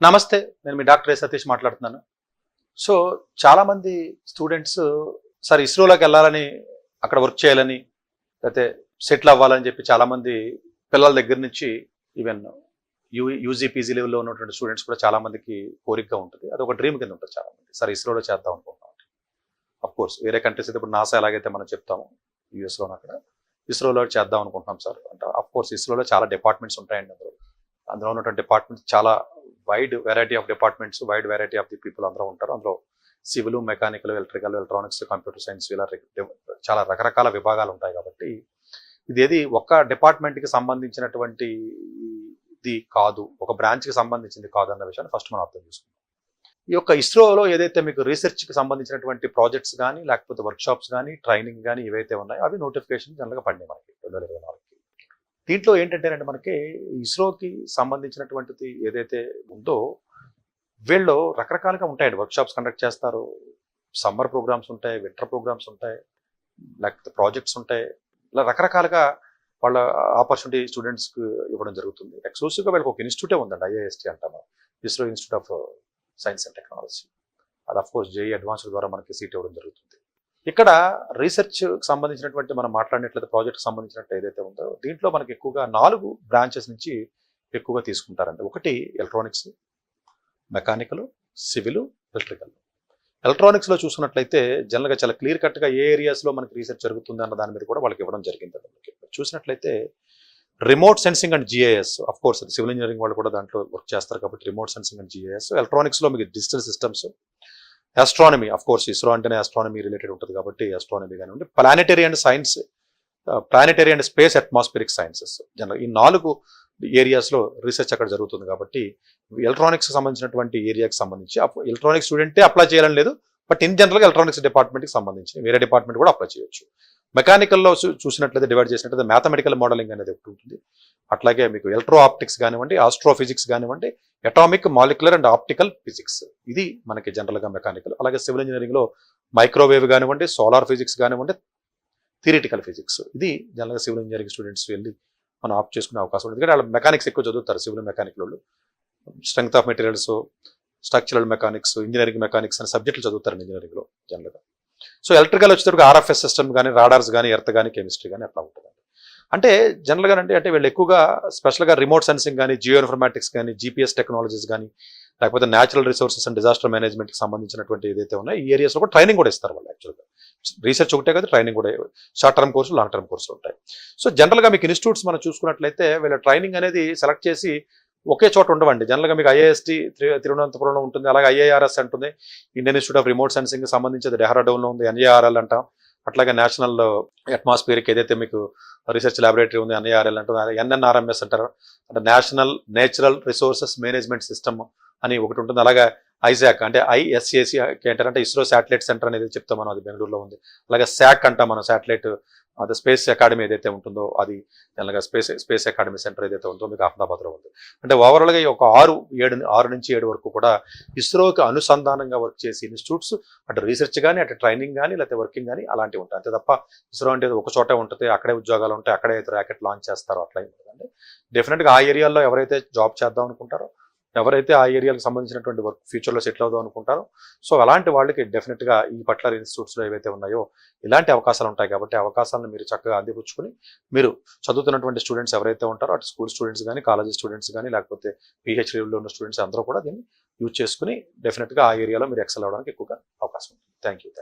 నమస్తే. నేను మీ డాక్టర్ సతీష్ మాట్లాడుతున్నాను. సో, చాలామంది స్టూడెంట్స్ సార్ ఇస్రోలోకి వెళ్ళాలని, అక్కడ వర్క్ చేయాలని, లేకపోతే సెటిల్ అవ్వాలని చెప్పి చాలామంది పిల్లల దగ్గర నుంచి ఈవెన్ యూజీ, పీజీ లెవెల్‌లో ఉన్నటువంటి స్టూడెంట్స్ కూడా చాలామందికి కోరికగా ఉంటుంది. అదొక డ్రీమ్ కింద ఉంటుంది చాలామంది. సార్ ఇస్రోలో చేద్దాం అనుకుంటున్నాం. అఫ్‌కోర్స్ వేరే కంట్రీస్ అయితే ఇప్పుడు నాసా ఎలాగైతే మనం చెప్తామో యూఎస్‌లోనూ అక్కడ ఇస్రోలో చేద్దాం అనుకుంటున్నాం సార్. అంటే అఫ్‌కోర్స్ ఇస్రోలో చాలా డిపార్ట్మెంట్స్ ఉంటాయండి అందులో. అందులో ఉన్నటువంటి డిపార్ట్మెంట్స్ చాలా wide variety of departments, wide variety of the people అందరూ ఉంటారు. అందులో civil, mechanical, electrical, electronics, computer science ఇలా చాలా రకరకాల విభాగాలు ఉంటాయి కాబట్టి ఇదేది ఒక్క డిపార్ట్మెంట్కి సంబంధించినటువంటి ఇది కాదు, ఒక బ్రాంచ్కి సంబంధించింది కాదు అన్న విషయాన్ని ఫస్ట్ మనం అర్థం చేసుకుంటాం. ఈ యొక్క ఇస్రోలో ఏదైతే మీకు రీసెర్చ్కి సంబంధించినటువంటి ప్రాజెక్ట్స్ కానీ, లేకపోతే వర్క్షాప్స్ కానీ, ట్రైనింగ్ కానీ ఏవైతే ఉన్నాయో అవి నోటిఫికేషన్ జనరల్గా పడినాయి మనకి 2024కి. దీంట్లో ఏంటంటేనండి మనకి ఇస్రోకి సంబంధించినటువంటిది ఏదైతే ఉందో వీళ్ళు రకరకాలుగా ఉంటాయండి. వర్క్షాప్స్ కండక్ట్ చేస్తారు, సమ్మర్ ప్రోగ్రామ్స్ ఉంటాయి, వింటర్ ప్రోగ్రామ్స్ ఉంటాయి, లేకపోతే ప్రాజెక్ట్స్ ఉంటాయి. ఇలా రకరకాలుగా వాళ్ళ ఆపర్చునిటీ స్టూడెంట్స్కి ఇవ్వడం జరుగుతుంది. ఎక్స్క్లూసివ్గా వీళ్ళకి ఒక ఇన్స్టిట్యూటే ఉందండి, ఐఐఎస్టీ అంటాము, ISRO institute of science and technology. అది అఫ్కోర్స్ జేఈ అడ్వాన్స్డ్ ద్వారా మనకి సీట్ ఇవ్వడం జరుగుతుంది. ఇక్కడ రీసెర్చ్కి సంబంధించినటువంటి మనం మాట్లాడినట్లయితే ప్రాజెక్ట్కి సంబంధించినట్టు ఏదైతే ఉందో దీంట్లో మనకి ఎక్కువగా 4 బ్రాంచెస్ నుంచి ఎక్కువగా తీసుకుంటారండి. ఒకటి ఎలక్ట్రానిక్స్, మెకానికల్, సివిల్, ఎలక్ట్రికల్. ఎలక్ట్రానిక్స్లో చూసుకున్నట్లయితే జనరల్గా చాలా క్లియర్ కట్గా ఏ ఏరియాస్లో మనకి రీసెర్చ్ జరుగుతుంది అన్న దాని మీద కూడా వాళ్ళకి ఇవ్వడం జరిగింది. చూసినట్లయితే remote sensing and GIS, of course అది సివిల్ ఇంజనీరింగ్ వాళ్ళు కూడా దాంట్లో వర్క్ చేస్తారు కాబట్టి రిమోట్ సెన్సింగ్ అండ్ జిఐఎస్. ఎలక్ట్రానిక్స్లో మీకు digital systems, astronomy, of course ISRO అంటేనే ఆస్ట్రానమీ రిలేటెడ్ ఉంటుంది కాబట్టి ఆస్ట్రానమీ కానివ్వండి, planetary and science, planetary and space atmospheric sciences. General ఈ 4 ఏరియాస్లో రీసెర్చ్ అక్కడ జరుగుతుంది కాబట్టి ఎలక్ట్రానిక్స్కి సంబంధించినటువంటి ఏరియాకి సంబంధించి ఎలక్ట్రానిక్స్ స్టూడెంటే అప్లై చేయాలని లేదు, బట్ ఇన్ జనరల్గా ఎలక్ట్రానిక్స్ డిపార్ట్మెంట్కి సంబంధించి వేరే డిపార్ట్మెంట్ కూడా అప్లై చేయొచ్చు. మెకానికల్లో చూసినట్లయితే డివైడ్ చేసినట్లయితే మ్యాథమెటికల్ మోడలింగ్ అనేది ఒకటి ఉంటుంది. అట్లాగే మీకు ఎలక్ట్రో ఆప్టిక్స్ కానివ్వండి, ఆస్ట్రోఫిజిక్స్ కానివ్వండి, atomic, molecular and optical physics, ఇది మనకి జనరల్గా మెకానికల్. అలాగే సివిల్ ఇంజనీరింగ్లో మైక్రోవేవ్ కానివ్వండి, సోలార్ ఫిజిక్స్ కానివ్వండి, థియరిటికల్ ఫిజిక్స్, ఇది జనరల్గా సివిల్ ఇంజనీరింగ్ స్టూడెంట్స్ వెళ్ళి మనం ఆప్ట్ చేసుకునే అవకాశం ఉంది. ఎందుకంటే వాళ్ళు మెకానిక్స్ ఎక్కువ చదువుతారు సివిల్ మెకానికల్ వాళ్ళు. Strength of materials, structural mechanics, engineering mechanics అనే సబ్జెక్టులు చదువుతారు ఇంజనీరింగ్లో జనరల్గా. సో ఎలక్ట్రికల్ వచ్చేటప్పుడు ఆర్ఎఫ్ఎస్ సిస్టమ్ కానీ, రాడార్స్ కానీ, ఎర్త్ కానీ, కెమిస్ట్రీ కానీ అట్లా ఉంటుందండి. అంటే జనరల్గా అంటే వీళ్ళు ఎక్కువగా స్పెషల్గా రిమోట్ సెన్సింగ్ కానీ, జియో ఇన్ఫర్మాటిక్స్ కానీ, జీపీఎస్ టెక్నాలజీస్ కానీ, లేకపోతే న్యాచురల్ రిసోర్సెస్ అండ్ డిజాస్టర్ మేనేజ్మెంట్కి సంబంధించినటువంటి ఏదైతే ఉన్నాయో ఈ ఏరియాస్లో కూడా ట్రైనింగ్ కూడా ఇస్తారు వాళ్ళు. యాక్చువల్గా రీసెర్చ్ ఒకటే కదా, ట్రైనింగ్ కూడా షార్ట్ టర్మ్ కోర్సులు, లాంగ్ టర్మ్ కోర్సులు ఉంటాయి. సో జనరల్గా మీకు ఇన్స్టిట్యూట్స్ మనం చూసుకున్నట్లయితే వీళ్ళ ట్రైనింగ్ అనేది సెలెక్ట్ చేసి ఒకే చోట ఉండవండి. జనరల్గా మీకు ఐఐఎస్టీ తిరువనంతపురంలో ఉంటుంది, అలాగే ఐఐఆర్ఎస్ ఉంటుంది, Indian institute of remote sensing సంబంధించి డెహ్రాడూన్లో ఉంది, ఎన్ఏఆర్ఎల్ అంటాం. అట్లాగే నేషనల్ అట్మాస్ఫియర్కి ఏదైతే మీకు రీసెర్చ్ ల్యాబొరేటరీ ఉంది ఎన్ఏఆర్ఎల్ అంటుంది, ఎన్ఎన్ఆర్ఎంఎస్ అంటారు, అంటే national natural resources management system అని ఒకటి ఉంటుంది. అలాగే ఐసాక్ అంటే ఐఎస్ఏసి ఏంటంటే ఇస్రో శాటిలైట్ సెంటర్ అనేది చెప్తాం మనం, అది బెంగళూరులో ఉంది. అలాగే శాక్ అంటాం మనం, శాటిలైట్ అది స్పేస్ అకాడమీ ఏదైతే ఉంటుందో అది జనరల్గా స్పేస్ అకాడమీ సెంటర్ ఏదైతే ఉందో మీకు అహ్మదాబాద్లో ఉంది. అంటే ఓవరాల్గా ఈ ఒక 6 నుంచి 7 వరకు కూడా ఇస్రోకి అనుసంధానంగా వర్క్ చేసి ఇన్స్టిట్యూట్స్ అటు రీసెర్చ్ కానీ, అటు ట్రైనింగ్ కానీ, లేకపోతే వర్కింగ్ కానీ అలాంటివి ఉంటాయి. అంతే తప్ప ఇస్రో అంటే ఒక చోటే ఉంటుంది, అక్కడే ఉద్యోగాలు ఉంటాయి, అక్కడే ర్యాకెట్ లాంచ్ చేస్తారో అట్లా ఉంటుందండి. డెఫినెట్గా ఆ ఏరియాలో ఎవరైతే జాబ్ చేద్దాం అనుకుంటారో, ఎవరైతే ఆ ఏరియాకి సంబంధించినటువంటి వర్క్ ఫ్యూచర్లో సెటిల్ అవుదాం అనుకుంటారో, సో అలాంటి వాళ్ళకి డెఫినెట్గా ఈ పర్టికులర్ ఇన్స్టిట్యూట్స్లో ఏవైతే ఉన్నాయో ఇలాంటి అవకాశాలు ఉంటాయి కాబట్టి అవకాశాలను మీరు చక్కగా అందిపుచ్చుకుని మీరు చదువుతున్నటువంటి స్టూడెంట్స్ ఎవరైతే ఉంటారో అటు స్కూల్ స్టూడెంట్స్ కానీ, కాలేజ్ స్టూడెంట్స్ కానీ, లేకపోతే పిహెచ్డీ లెవెల్లో ఉన్న స్టూడెంట్స్ అందరూ కూడా దీన్ని యూజ్ చేసుకుని డెఫినెట్గా ఆ ఏరియాలో మీరు ఎక్సెల్ అవ్వడానికి ఎక్కువగా అవకాశం ఉంటుంది. Thank you.